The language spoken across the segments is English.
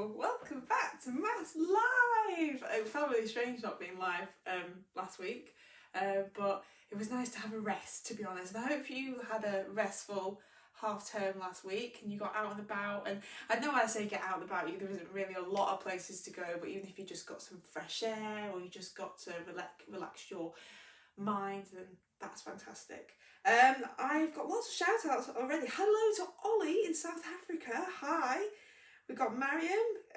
Hello, welcome back to Maths Live. It felt really strange not being live last week, but it was nice to have a rest, to be honest. And I hope you had a restful half term last week and you got out and about. And I know when I say get out and about, there isn't really a lot of places to go, but even if you just got some fresh air or you just got to relax your mind, then that's fantastic. I've got lots of shout outs already. Hello to Ollie in South Africa. Hi. We've got Mariam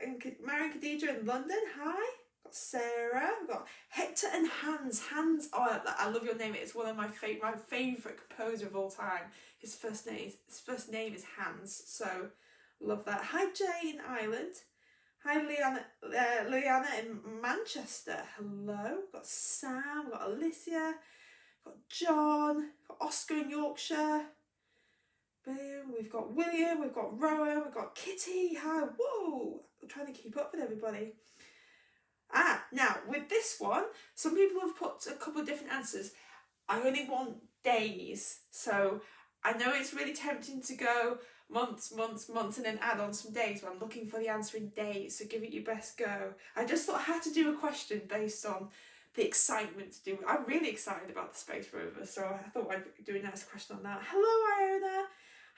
and Khadija in London. Hi. Got Sarah. We've got Hector and Hans. Hans, oh, I love your name. It's one of my favourite composer of all time. His first name is Hans. So love that. Hi Jay in Ireland. Hi Leanna in Manchester. Hello. We've got Sam. We've got Alicia. We've got John. We've got Oscar in Yorkshire. We've got William, we've got Rowan, we've got Kitty. Hi, whoa! I'm trying to keep up with everybody. Now with this one, some people have put a couple of different answers. I only want days, so I know it's really tempting to go months, and then add on some days, but I'm looking for the answer in days, so give it your best go. I just thought I had to do a question based on the excitement to do it. I'm really excited about the space rover, so I thought I'd do a nice question on that. Hello, Iona.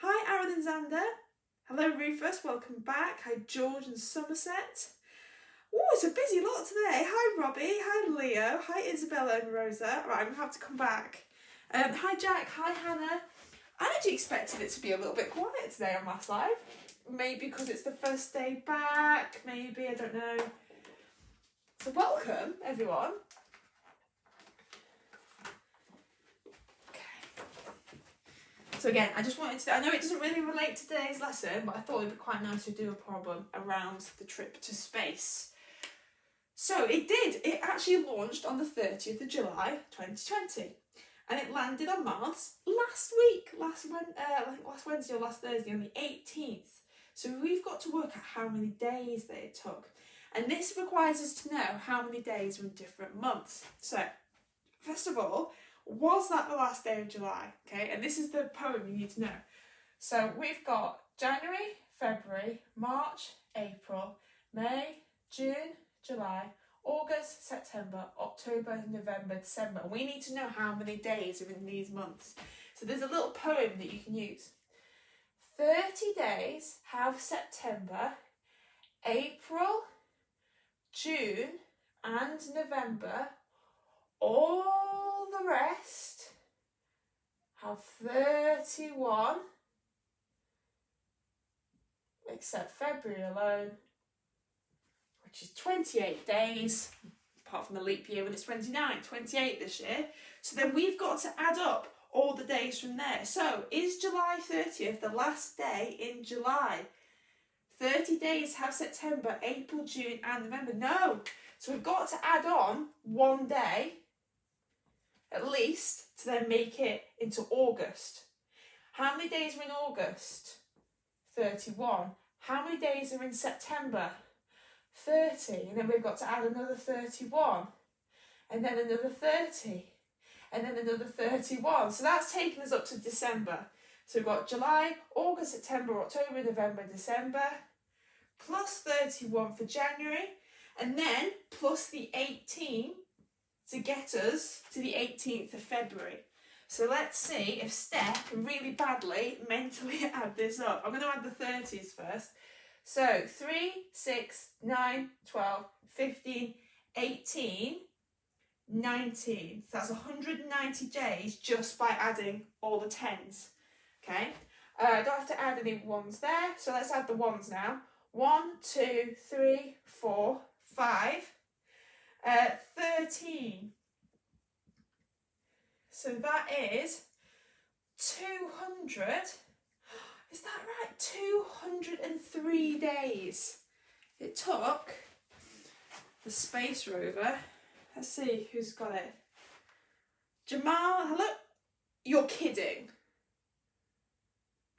Hi, Aaron and Xander. Hello, Rufus. Welcome back. Hi, George and Somerset. Oh, it's a busy lot today. Hi, Robbie. Hi, Leo. Hi, Isabella and Rosa. Right, I'm going to have to come back. Hi, Jack. Hi, Hannah. I actually expected it to be a little bit quiet today on Maths Live. Maybe because it's the first day back. Maybe, I don't know. So welcome, everyone. So again, I just wanted to, I know it doesn't really relate to today's lesson, but I thought it'd be quite nice to do a problem around the trip to space. So it actually launched on the 30th of July 2020 and it landed on Mars last week, last Wednesday or last Thursday on the 18th. So we've got to work out how many days that it took. And this requires us to know how many days are in different months. So first of all, was that the last day of July? Okay, and this is the poem you need to know. So we've got January, February, March, April, May, June, July, August, September, October, November, December. We need to know how many days are in these months. So there's a little poem that you can use. 30 days have September, April, June and November. All the rest have 31, except February alone, which is 28 days, apart from the leap year when it's 28 this year. So then we've got to add up all the days from there. So is July 30th the last day in July? 30 days have September, April, June and November. No. So we've got to add on one day at least to then make it into August. How many days are in August? 31. How many days are in September? 30. And then we've got to add another 31. And then another 30. And then another 31. So that's taken us up to December. So we've got July, August, September, October, November, December. Plus 31 for January. And then plus the 18 to get us to the 18th of February. So let's see if Steph can really badly mentally add this up. I'm going to add the 30s first. So 3, 6, 9, 12, 15, 18, 19. So that's 190 days just by adding all the 10s. Okay, I don't have to add any ones there. So let's add the ones now. 1, 2, 3, 4, 5. 13. So that is 200. Is that right? 203 days. It took the space rover. Let's see who's got it. Jamal, hello? You're kidding.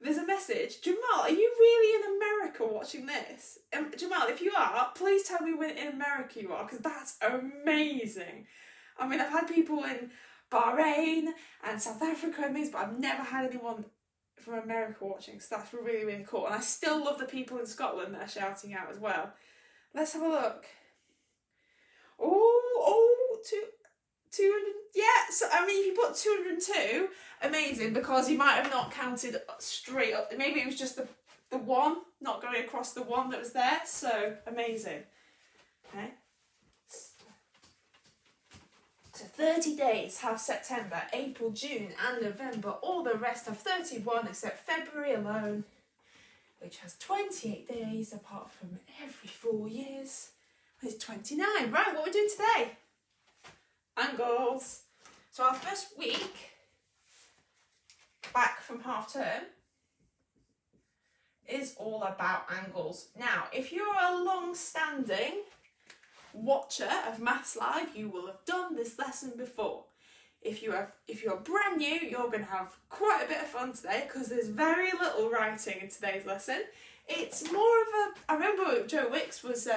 There's a message. Jamal, are you really in America watching this? Jamal, if you are, please tell me when in America you are, because that's amazing. I mean, I've had people in Bahrain and South Africa and things, but I've never had anyone from America watching, so that's really, really cool. And I still love the people in Scotland that are shouting out as well. Let's have a look. Oh, 200, yeah, so I mean, if you put 202, amazing, because you might have not counted straight up. Maybe it was just the one, not going across the one that was there, so amazing. Okay. So 30 days have September, April, June and November. All the rest have 31 except February alone, which has 28 days apart from every 4 years. It's 29. Right, what are we doing today? Angles. So our first week back from half term is all about angles. Now, if you're a long-standing watcher of Maths Live, you will have done this lesson before. If you're brand new, you're going to have quite a bit of fun today because there's very little writing in today's lesson. It's more of a, I remember Joe Wicks was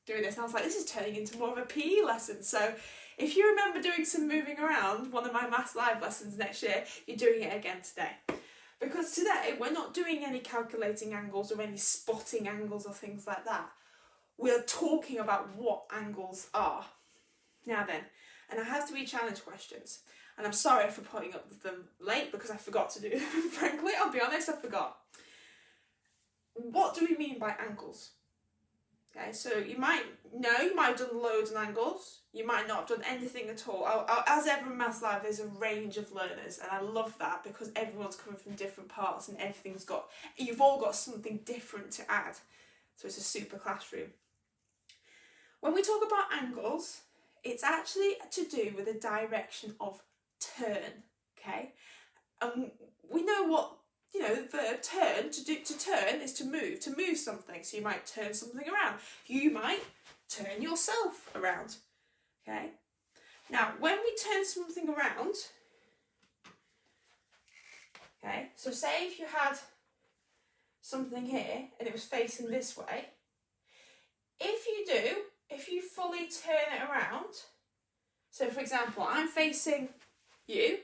doing this and I was like, this is turning into more of a PE lesson. So if you remember doing some moving around, one of my Maths Live lessons next year, you're doing it again today. Because today we're not doing any calculating angles or any spotting angles or things like that. We're talking about what angles are. Now then, and I have 3 challenge questions. And I'm sorry for putting up with them late because I forgot to do them. Frankly, I'll be honest, I forgot. What do we mean by angles? Okay, so you might have done loads of angles. You might not have done anything at all. As ever in Maths Live, there's a range of learners, and I love that because everyone's coming from different parts and you've all got something different to add. So it's a super classroom. When we talk about angles, it's actually to do with the direction of turn, okay? We know what, the verb turn, to turn is to move something. So you might turn something around. You might turn yourself around, okay? Now, when we turn something around, okay, so say if you had something here and it was facing this way, if you fully turn it around, so for example, I'm facing you,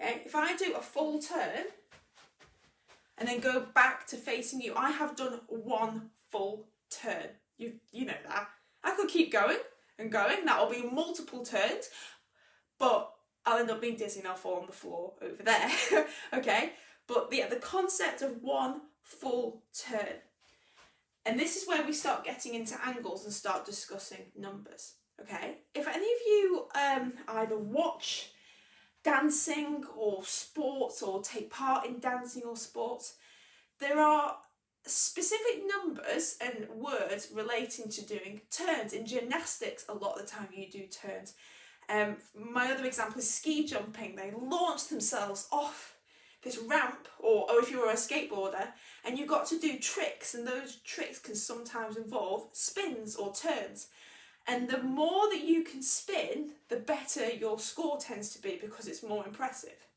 okay, if I do a full turn and then go back to facing you, I have done one full turn. You know that. I could keep going and going, that'll be multiple turns, but I'll end up being dizzy and I'll fall on the floor over there, okay? But the concept of one full turn. And this is where we start getting into angles and start discussing numbers, okay? If any of you either watch dancing or sports or take part in dancing or sports, there are specific numbers and words relating to doing turns. In gymnastics, a lot of the time you do turns. My other example is ski jumping. They launch themselves off this ramp, or if you were a skateboarder, and you've got to do tricks, and those tricks can sometimes involve spins or turns. And the more that you can spin, the better your score tends to be because it's more impressive.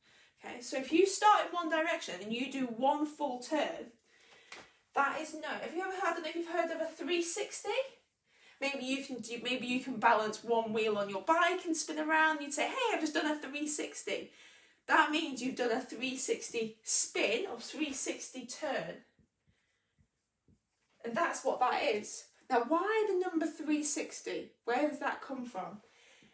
Okay, so if you start in one direction and you do one full turn, that is no. Have you ever heard? I don't know if you've heard of a 360. Maybe you can balance one wheel on your bike and spin around. You'd say, hey, I've just done a 360. That means you've done a 360 spin or 360 turn. And that's what that is. Now, why the number 360? Where does that come from?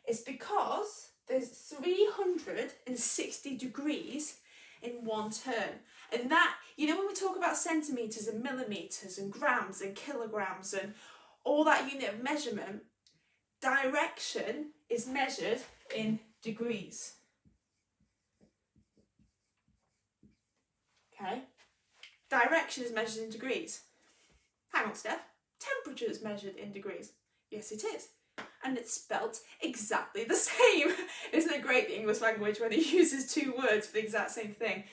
It's because there's 360 degrees in one turn. And that, when we talk about centimetres and millimetres and grams and kilograms and all that unit of measurement, direction is measured in degrees. Okay? Direction is measured in degrees. Hang on, Steph. Temperature is measured in degrees. Yes, it is. And it's spelt exactly the same. Isn't it great, the English language, when it uses 2 words for the exact same thing?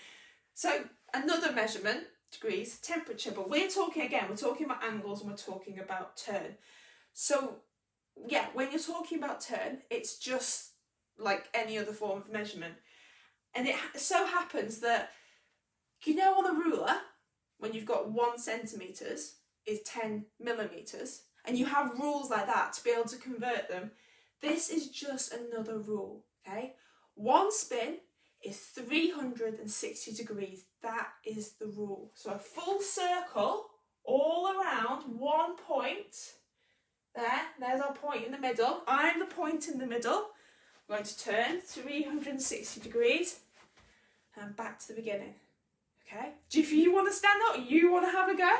So, another measurement, degrees, temperature. But we're talking about angles and we're talking about turn. So, yeah, when you're talking about turn, it's just like any other form of measurement. And it so happens that, on a ruler, when you've got 1 centimetres is 10 millimetres, and you have rules like that to be able to convert them, this is just another rule, okay? 1 spin is 360 degrees. That is the rule. So a full circle all around one point. There's our point in the middle. I'm the point in the middle. I'm going to turn 360 degrees and back to the beginning. Okay? If you want to stand up, you want to have a go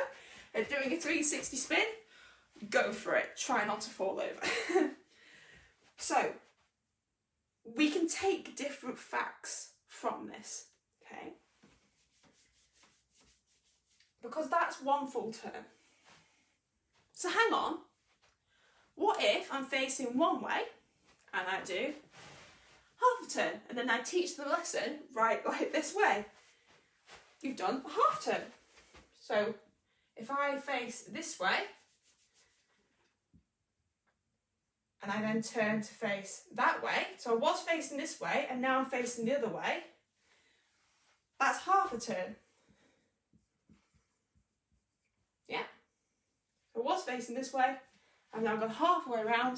at doing a 360 spin, go for it. Try not to fall over. So, we can take different facts from this, okay? Because that's one full turn. So hang on. What if I'm facing one way and I do half a turn and then I teach the lesson right like this way? You've done a half turn. So if I face this way and I then turn to face that way, so I was facing this way and now I'm facing the other way, that's half a turn. Yeah. So I was facing this way, I've now gone halfway around.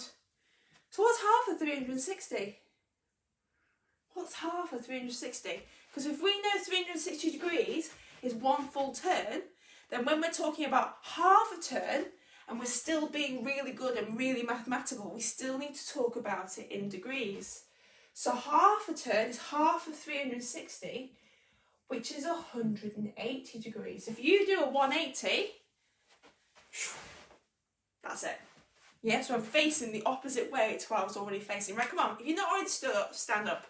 So what's half of 360? What's half of 360? Because if we know 360 degrees is one full turn, then when we're talking about half a turn, and we're still being really good and really mathematical, we still need to talk about it in degrees. So half a turn is half of 360, which is 180 degrees. If you do a 180, that's it. Yeah, so I'm facing the opposite way to what I was already facing. Right, come on, if you're not already stood up, stand up.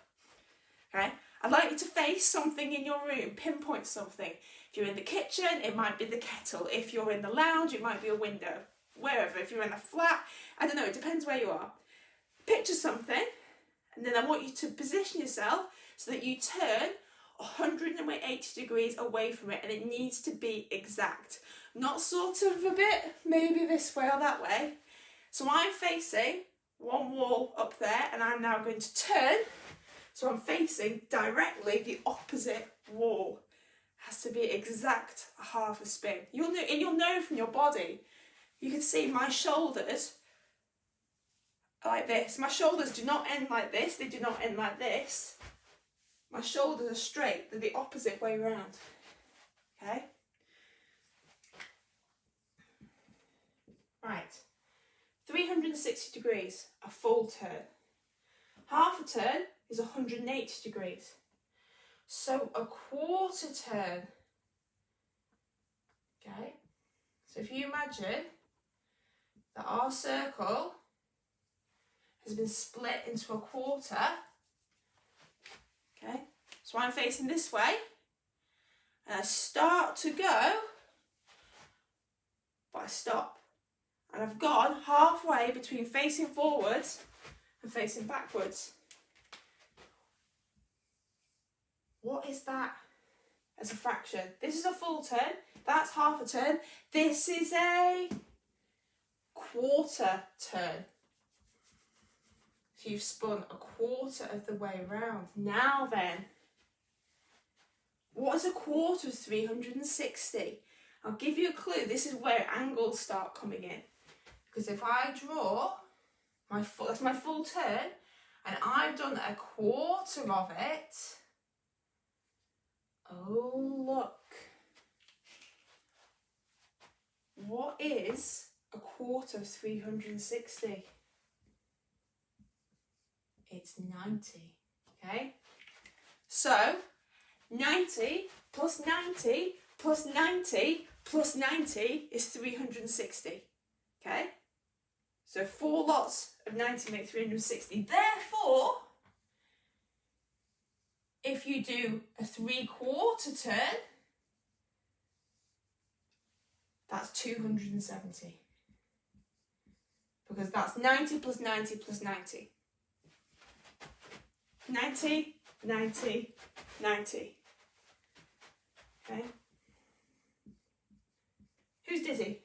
Okay? I'd like you to face something in your room, pinpoint something. If you're in the kitchen, it might be the kettle. If you're in the lounge, it might be a window. Wherever, if you're in a flat, I don't know, it depends where you are. Picture something, and then I want you to position yourself so that you turn 180 degrees away from it, and it needs to be exact. Not sort of a bit, maybe this way or that way. So I'm facing one wall up there, and I'm now going to turn. So I'm facing directly the opposite wall. Has to be exact half a spin. You'll know from your body. You can see my shoulders are like this. My shoulders do not end like this. They do not end like this. My shoulders are straight. They're the opposite way around. Okay? Right. 360 degrees, a full turn. Half a turn is 180 degrees. So a quarter turn. Okay? So if you imagine that our circle has been split into a quarter. Okay? So I'm facing this way. And I start to go, but I stop. And I've gone halfway between facing forwards and facing backwards. What is that as a fraction? This is a full turn. That's half a turn. This is a quarter turn. So you've spun a quarter of the way around. Now then, what is a quarter of 360? I'll give you a clue. This is where angles start coming in. Because if I draw that's my full turn, and I've done a quarter of it. Oh, look. What is a quarter of 360? It's 90, okay? So, 90 plus 90 plus 90 plus 90 is 360, okay? So 4 lots of 90 make 360. Therefore, if you do a 3/4 turn, that's 270. Because that's 90 plus 90 plus 90. 90, 90, 90. Okay? Who's dizzy?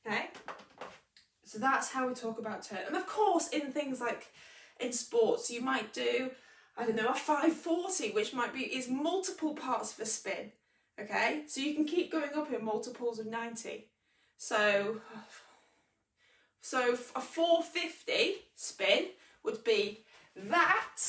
Okay? So that's how we talk about turn. And of course, in things like in sports, you might do, I don't know, a 540, which is multiple parts of a spin. Okay? So you can keep going up in multiples of 90. So a 450 spin would be that,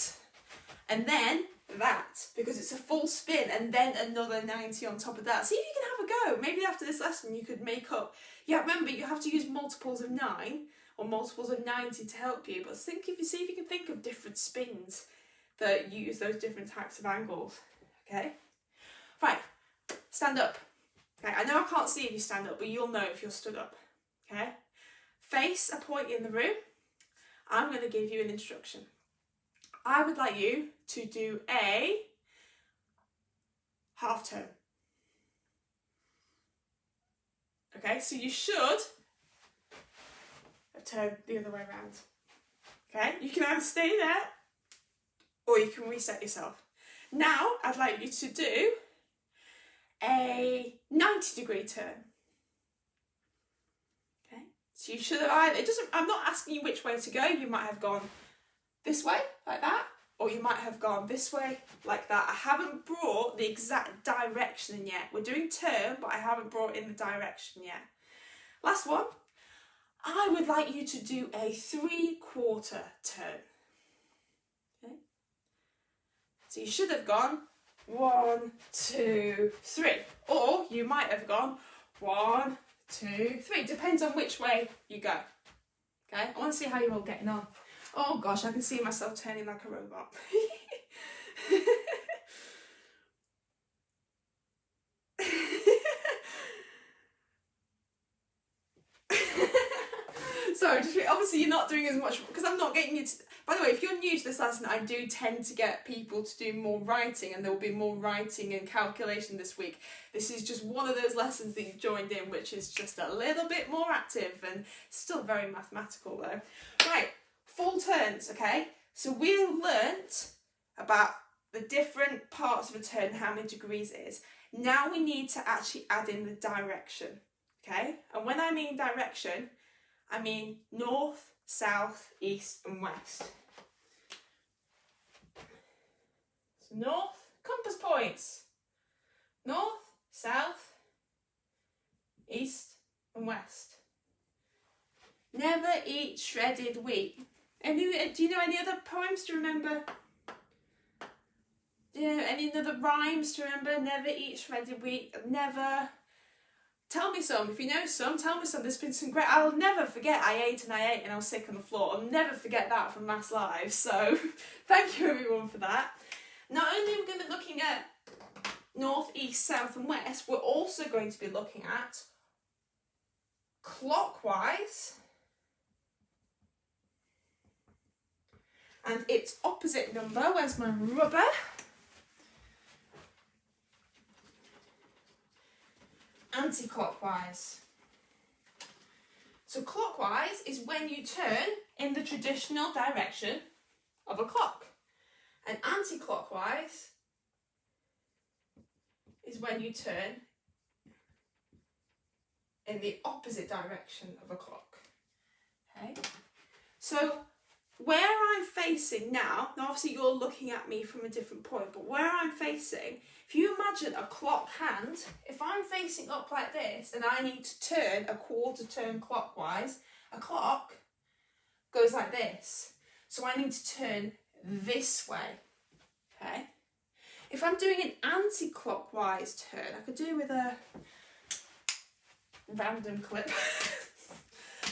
and then that, because it's a full spin, and then another 90 on top of that. See if you can have a go. Maybe after this lesson you could make up. Yeah, remember you have to use multiples of 9 or multiples of 90 to help you, but see if you can think of different spins that use those different types of angles. Okay? Right, stand up. Okay, I know I can't see if you stand up, but you'll know if you're stood up. Okay? Face a point in the room. I'm going to give you an instruction. I would like you to do a half turn. Okay, so you should turn the other way around. Okay, you can either stay there or you can reset yourself. Now, I'd like you to do a 90-degree turn. Okay, so you should have either, I'm not asking you which way to go. You might have gone this way, like that, or you might have gone this way, like that. I haven't brought the exact direction in yet. We're doing turn, but I haven't brought in the direction yet. Last one. I would like you to do a 3/4 turn. Okay. So you should have gone 1, 2, 3. Or you might have gone 1, 2, 3. Depends on which way you go. Okay, I want to see how you're all getting on. Oh gosh, I can see myself turning like a robot. So obviously you're not doing as much because I'm not getting you to. By the way, if you're new to this lesson, I do tend to get people to do more writing, and there will be more writing and calculation this week. This is just one of those lessons that you've joined in, which is just a little bit more active and still very mathematical though. Right, full turns, okay? So we learnt about the different parts of a turn, how many degrees it is. Now we need to actually add in the direction, okay? And when I mean direction, I mean north, south, east and west. So north, compass points. North, south, east and west. Never eat shredded wheat. Do you know any other poems to remember? Do you know any other rhymes to remember? Never eat shredded wheat. Never. Tell me some. If you know some, tell me some. There's been some great. I'll never forget I ate and I was sick on the floor. I'll never forget that from Maths Live. So thank you everyone for that. Not only are we going to be looking at north, east, south and west, we're also going to be looking at clockwise and its opposite number. Where's my rubber? Anti-clockwise. So clockwise is when you turn in the traditional direction of a clock. And anti-clockwise is when you turn in the opposite direction of a clock. Okay? So where I'm facing now obviously you're looking at me from a different point, but where I'm facing, if you imagine a clock hand, if I'm facing up like this and I need to turn a quarter turn clockwise, a clock goes like this. So I need to turn this way, okay? If I'm doing an anti-clockwise turn, I could do with a random clip,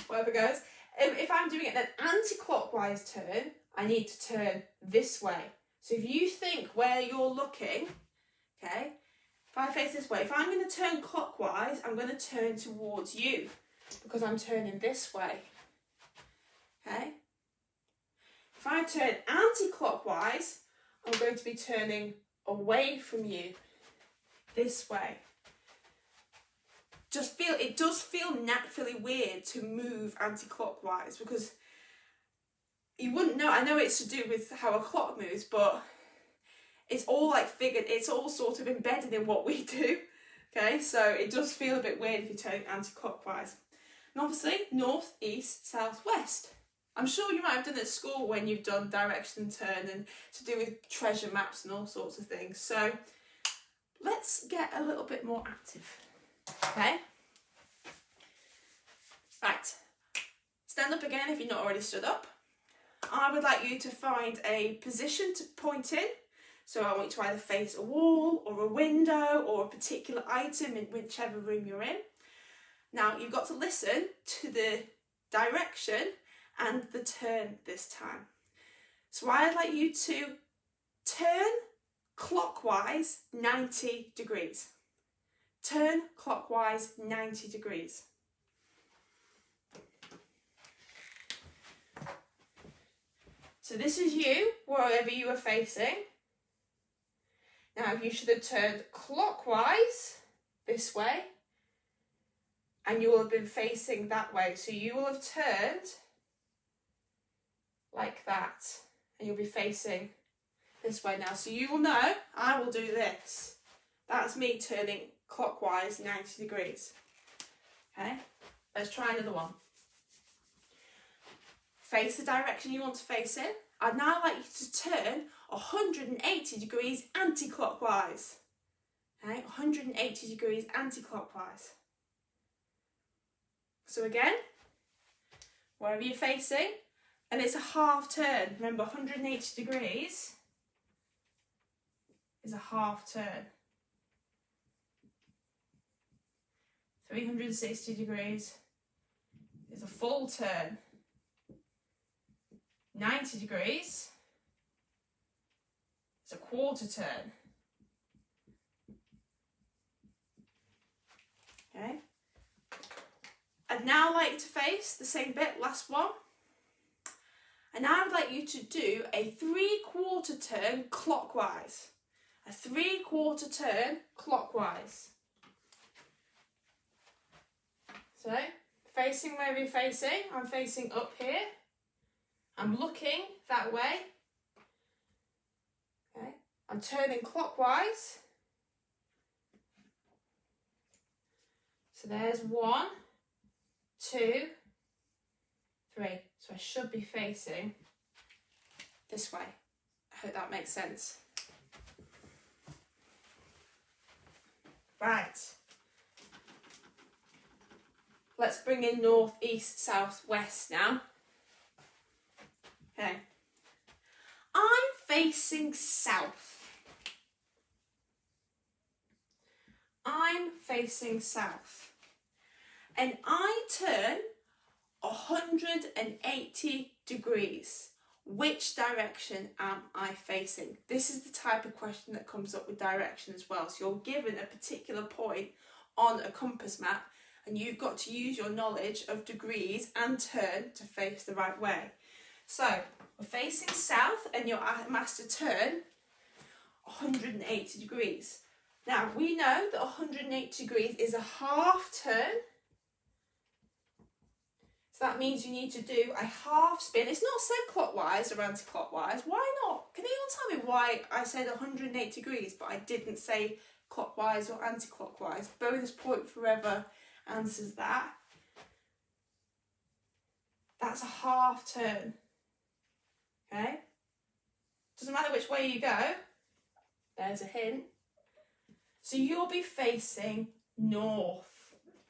whatever goes. If I'm doing an anti-clockwise turn, I need to turn this way. So if you think where you're looking, okay, if I face this way, if I'm going to turn clockwise, I'm going to turn towards you because I'm turning this way, okay? If I turn anti-clockwise, I'm going to be turning away from you, this way. It does feel naturally weird to move anti-clockwise because you wouldn't know. I know it's to do with how a clock moves, but it's all like figured, it's all sort of embedded in what we do. Okay, so it does feel a bit weird if you turn anti-clockwise. And obviously, north, east, south, west. I'm sure you might have done it at school when you've done direction and turn and to do with treasure maps and all sorts of things. So let's get a little bit more active. Okay? Right. Stand up again if you're not already stood up. I would like you to find a position to point in. So I want you to either face a wall or a window or a particular item in whichever room you're in. Now you've got to listen to the direction and the turn this time. So I'd like you to turn clockwise 90 degrees. Turn clockwise 90 degrees. So this is you, wherever you are facing. Now you should have turned clockwise this way, and you will have been facing that way. So you will have turned like that, and you'll be facing this way now. So you will know, I will do this. That's me turning clockwise 90 degrees. Okay, let's try another one. Face the direction you want to face in. I'd now like you to turn 180 degrees anti-clockwise. Okay, 180 degrees anti-clockwise. So again, wherever you're facing, and it's a half turn. Remember, 180 degrees is a half turn. 360 degrees is a full turn. 90 degrees is a quarter turn. Okay. I'd now like to face the same bit, last one. And I would like you to do a 3/4 turn clockwise. A 3/4 turn clockwise. So, facing wherever you're facing, I'm facing up here. I'm looking that way. Okay, I'm turning clockwise. So there's 1, 2, 3. So I should be facing this way. I hope that makes sense. Right. Let's bring in north, east, south, west now. Okay. I'm facing south. I'm facing south. And I turn 180 degrees. Which direction am I facing? This is the type of question that comes up with direction as well. So you're given a particular point on a compass map, and you've got to use your knowledge of degrees and turn to face the right way. So we're facing south, and you're asked to turn 180 degrees. Now we know that 180 degrees is a half turn. So that means you need to do a half spin. It's not said clockwise or anti-clockwise. Why not? Can anyone tell me why I said 180 degrees but I didn't say clockwise or anti-clockwise? Bonus point for whoever answers that. That's a half turn. Okay? Doesn't matter which way you go. There's a hint. So you'll be facing north.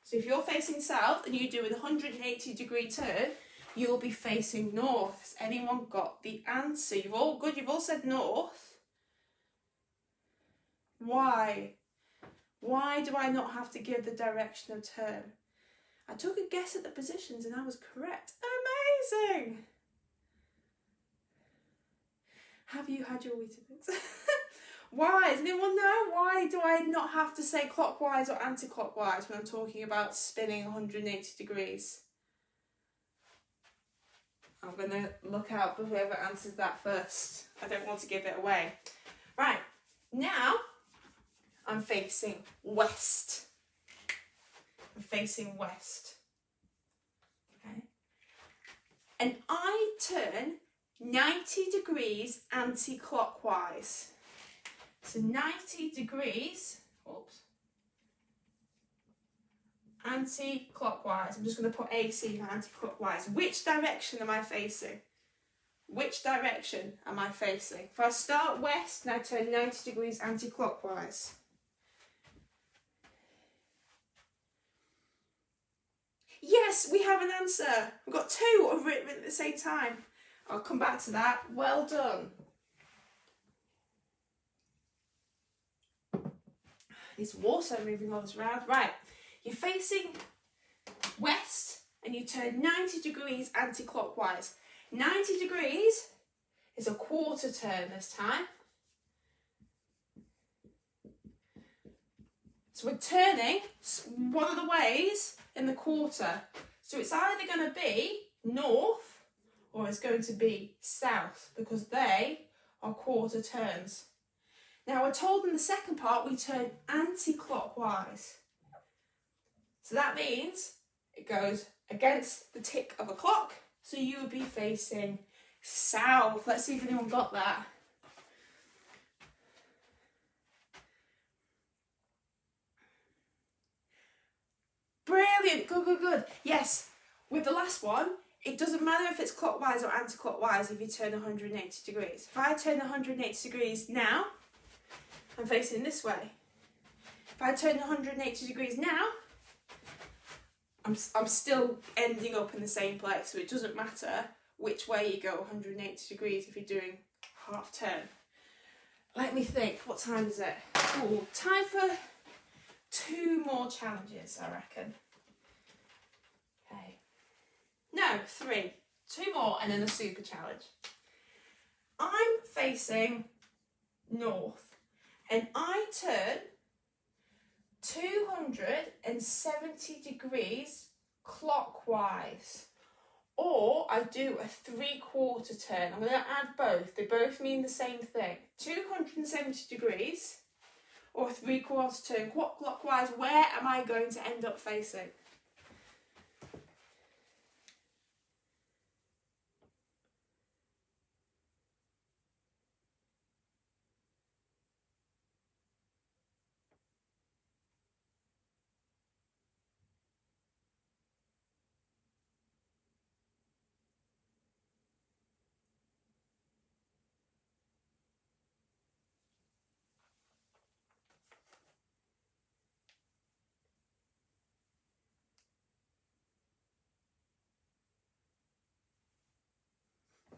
So if you're facing south and you do a 180 degree turn, you'll be facing north. Has anyone got the answer? You've all good, you've all said north. Why? Why do I not have to give the direction of turn? I took a guess at the positions and I was correct. Amazing! Have you had your Weetabix? Why? Does anyone know? Why do I not have to say clockwise or anti-clockwise when I'm talking about spinning 180 degrees? I'm going to look out for whoever answers that first. I don't want to give it away. Right, now I'm facing west. I'm facing west. Okay. And I turn 90 degrees anti-clockwise. So 90 degrees, oops, anti-clockwise. I'm just going to put AC for anti-clockwise. Which direction am I facing? Which direction am I facing? If I start west and I turn 90 degrees anti-clockwise. Yes, we have an answer. We've got two written at the same time. I'll come back to that. Well done. There's water moving all this around. Right, you're facing west and you turn 90 degrees anti-clockwise. 90 degrees is a quarter turn this time. So we're turning one of the ways in the quarter. So it's either going to be north or it's going to be south because they are quarter turns. Now we're told in the second part we turn anti-clockwise. So that means it goes against the tick of a clock. So you would be facing south. Let's see if anyone got that. Brilliant, good, good, good. Yes, with the last one, it doesn't matter if it's clockwise or anti-clockwise if you turn 180 degrees. If I turn 180 degrees now, I'm facing this way. If I turn 180 degrees now, I'm still ending up in the same place, so it doesn't matter which way you go 180 degrees if you're doing half turn. Let me think, what time is it? Oh, time for 2 more challenges, I reckon. Okay. No, 3. 2 more and then a super challenge. I'm facing north and I turn 270 degrees clockwise. Or I do a 3/4 turn. I'm going to add both. They both mean the same thing. 270 degrees or a 3/4 turn clockwise. Where am I going to end up facing?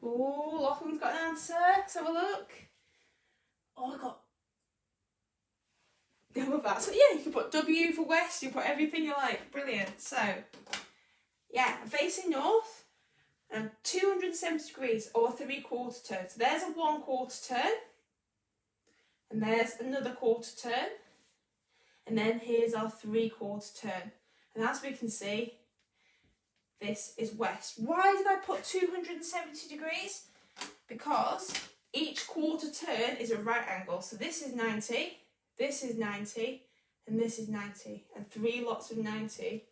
Oh, Lachlan's got an answer. Let's have a look. Oh, I got... I love that. So yeah, you can put W for west, you put everything you like. Brilliant. So, yeah, I'm facing north and 270 degrees or 3/4 turn. So there's a 1/4 turn. And there's another quarter turn. And then here's our 3/4 turn. And as we can see, this is west. Why did I put 270 degrees? Because each quarter turn is a right angle. So this is 90, this is 90, and this is 90. And 3 lots of 90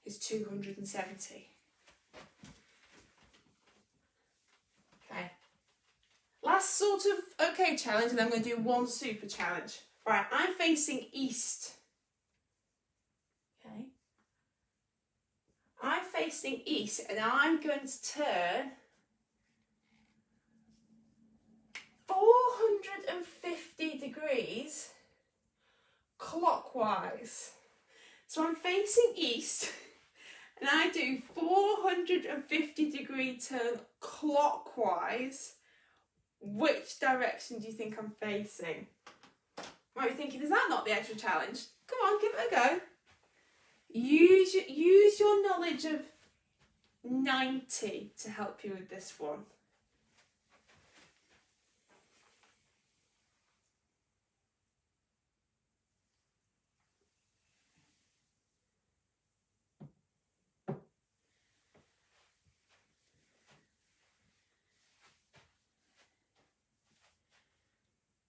is 270. Okay. Last sort of okay challenge, and then I'm going to do 1 super challenge. Right, I'm facing east. Okay. I'm facing east and I'm going to turn 450 degrees clockwise. So I'm facing east and I do 450 degree turn clockwise. Which direction do you think I'm facing? You might be thinking, is that not the extra challenge? Come on, give it a go. Use your knowledge of 90 to help you with this one.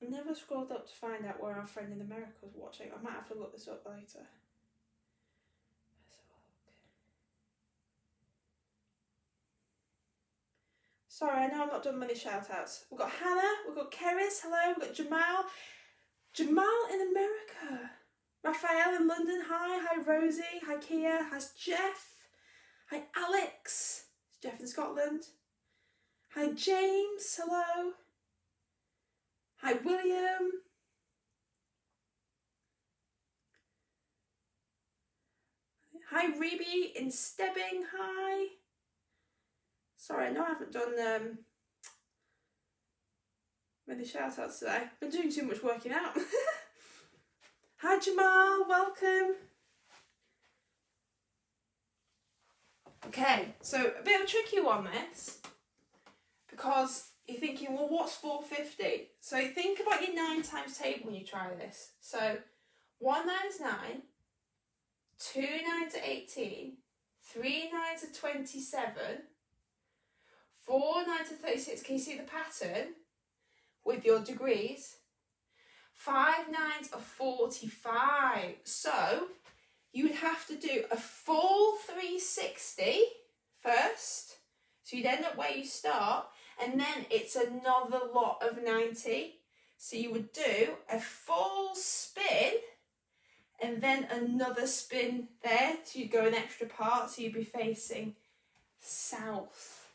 I never scrolled up to find out where our friend in America was watching. I might have to look this up later. Sorry, I know I'm not done many shout outs. We've got Hannah, we've got Keris, hello, we've got Jamal. Jamal in America. Raphael in London, hi. Hi Rosie, hi Kia, hi Jeff. Hi Alex, it's Jeff in Scotland. Hi James, hello. Hi William. Hi Reby in Stebbing, hi. Sorry, I know I haven't done Many shout outs today. Been doing too much working out. Hi Jamal, welcome. Okay, so a bit of a tricky one this, because you're thinking, well, what's 450? So think about your 9 times table when you try this. So 1 9 is 9, 2 9s are 18, 3 9s are 27, 4 9s are 36. Can you see the pattern with your degrees? 5 9s are 45. So you would have to do a full 360 first. So you'd end up where you start, and then it's another lot of 90. So you would do a full spin and then another spin there. So you'd go an extra part, so you'd be facing south.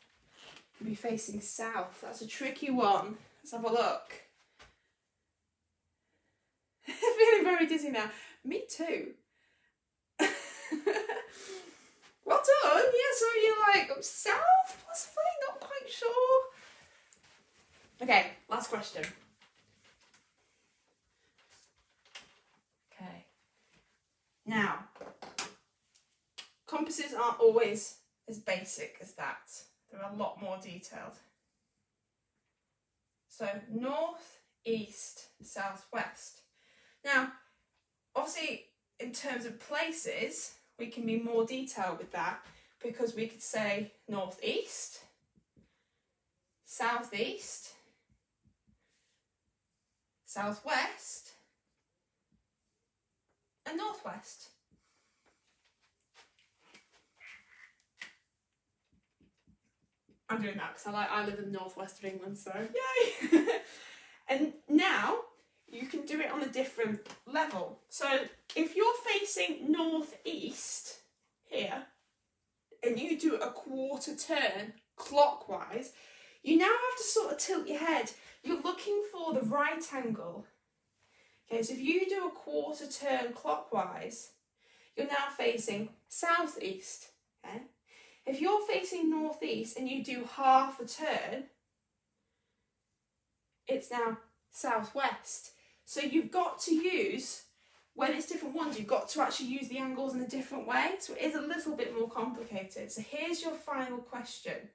You'd be facing south. That's a tricky one. Let's have a look. I'm feeling very dizzy now. Me too. Well done. Yeah, so you're like, south possibly? Not quite sure. Okay, last question. Okay. Now, compasses aren't always as basic as that. They're a lot more detailed. So north, east, south, west. Now, obviously, in terms of places, we can be more detailed with that, because we could say northeast, southeast, southwest, and northwest. I'm doing that because I live in the northwest of England, so yay! And now you can do it on a different level. So if you're facing northeast here, and you do a quarter turn clockwise, you now have to sort of tilt your head. You're looking for the right angle. Okay, so if you do a quarter turn clockwise, you're now facing southeast. Okay? If you're facing northeast and you do half a turn, it's now southwest. So you've got to use, when it's different ones, you've got to actually use the angles in a different way. So it is a little bit more complicated. So here's your final question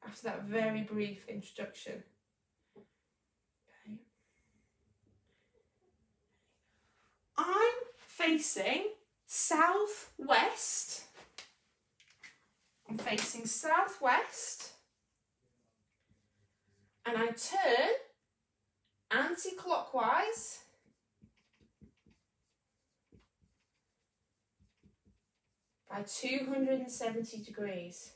after that very brief introduction. Okay. I'm facing southwest. I'm facing southwest. And I turn anti-clockwise by 270 degrees.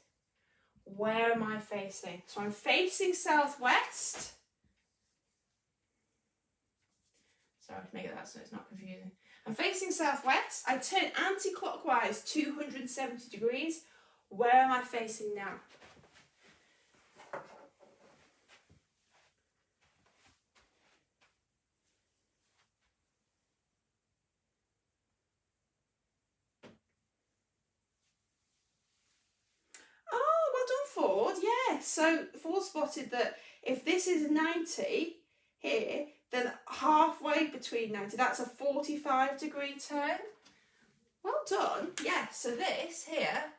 Where am I facing? So I'm facing southwest. Sorry, make it that so it's not confusing. I'm facing southwest. I turn anti-clockwise 270 degrees. Where am I facing now? Ford, yeah. So Ford spotted that if this is 90 here, then halfway between 90, that's a 45 degree turn. Well done. Yeah, so this here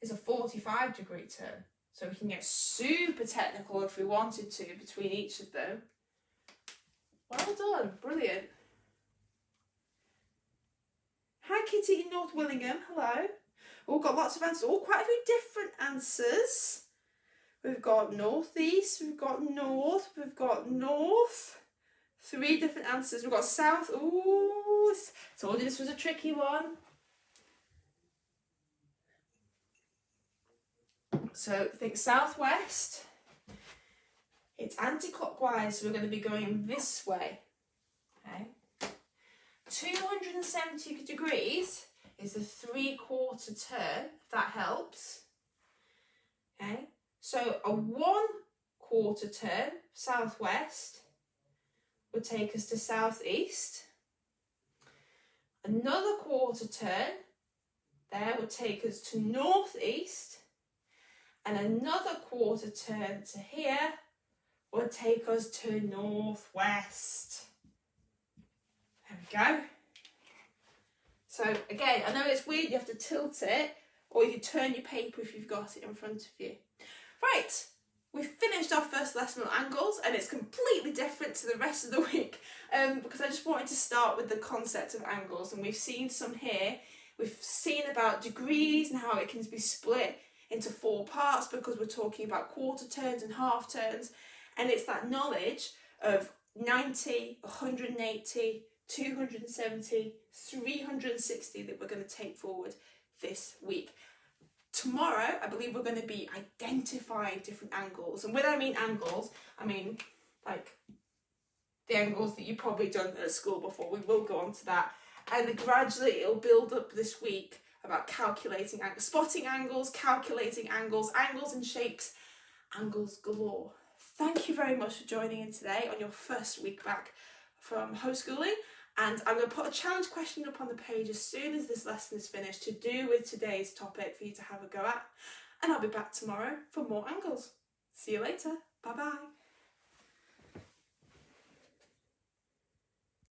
is a 45 degree turn. So we can get super technical if we wanted to between each of them. Well done. Brilliant. Hi Kitty in North Willingham. Hello. We've got lots of answers, quite a few different answers. We've got northeast, we've got north, we've got north. 3 different answers. We've got south. Ooh, told you this was a tricky one. So think southwest. It's anti-clockwise, so we're going to be going this way. Okay. 270 degrees is a 3/4 turn, if that helps. Okay, so a 1/4 turn southwest would take us to southeast. Another quarter turn there would take us to northeast, and another quarter turn to here would take us to northwest. There we go. So again, I know it's weird, you have to tilt it, or you can turn your paper if you've got it in front of you. Right, we've finished our first lesson on angles, and it's completely different to the rest of the week because I just wanted to start with the concept of angles, and we've seen some here. We've seen about degrees and how it can be split into 4 parts because we're talking about quarter turns and half turns, and it's that knowledge of 90, 180, 270, 360 that we're going to take forward this week. Tomorrow, I believe we're going to be identifying different angles. And when I mean angles, I mean like the angles that you've probably done at school before. We will go on to that. And then gradually it'll build up this week about calculating angles, spotting angles, calculating angles, angles and shapes, angles galore. Thank you very much for joining in today on your first week back from homeschooling. And I'm going to put a challenge question up on the page as soon as this lesson is finished to do with today's topic for you to have a go at. And I'll be back tomorrow for more angles. See you later. Bye bye.